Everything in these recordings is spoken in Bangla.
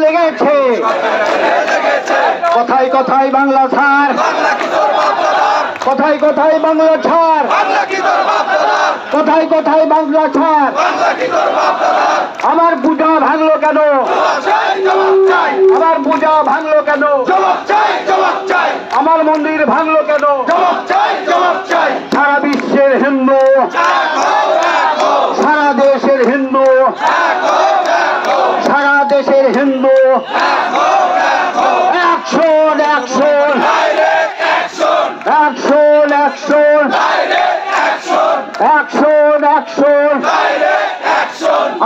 লেগেছে কথায় কথায় বাংলা ছাড় কথায় কথায় বাংলা ছাড় কথায় কথায় বাংলা ছাড় আমার পূজা ভাঙলো কেন আমার পূজা ভাঙলো কেন আমার মন্দির ভাঙলো কেন সারা বিশ্বের হিন্দু সারা দেশের হিন্দু সারা দেশের Hindu action action action action action action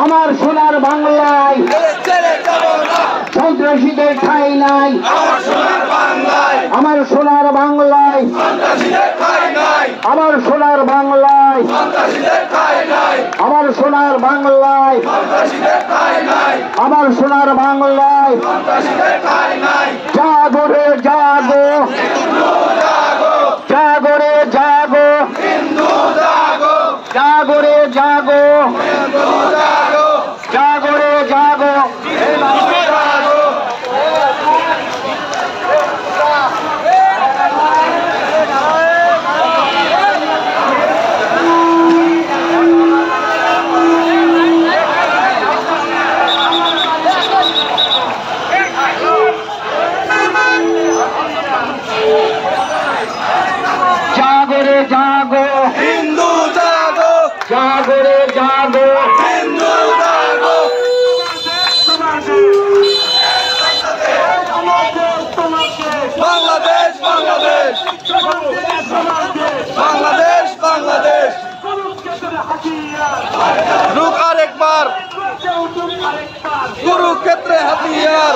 আমার সোনার বাংলায় সন্ত্রাসীদের ঠাঁই নাই আমার সোনার বাংলায় আমার সোনার বাংলায় আমার সোনার বাংলায় আমার সোনার বাংলায় জাগো রে জাগো জাগো রে জাগো জাগো রে জাগো জাগো রে জাগো जागो हिंदू जागो जागो रे जागो हिंदू जागो बांग्लादेश बांग्लादेश बांग्लादेश बांग्लादेश रुक और एक बार कुरुक्षेत्र हथियार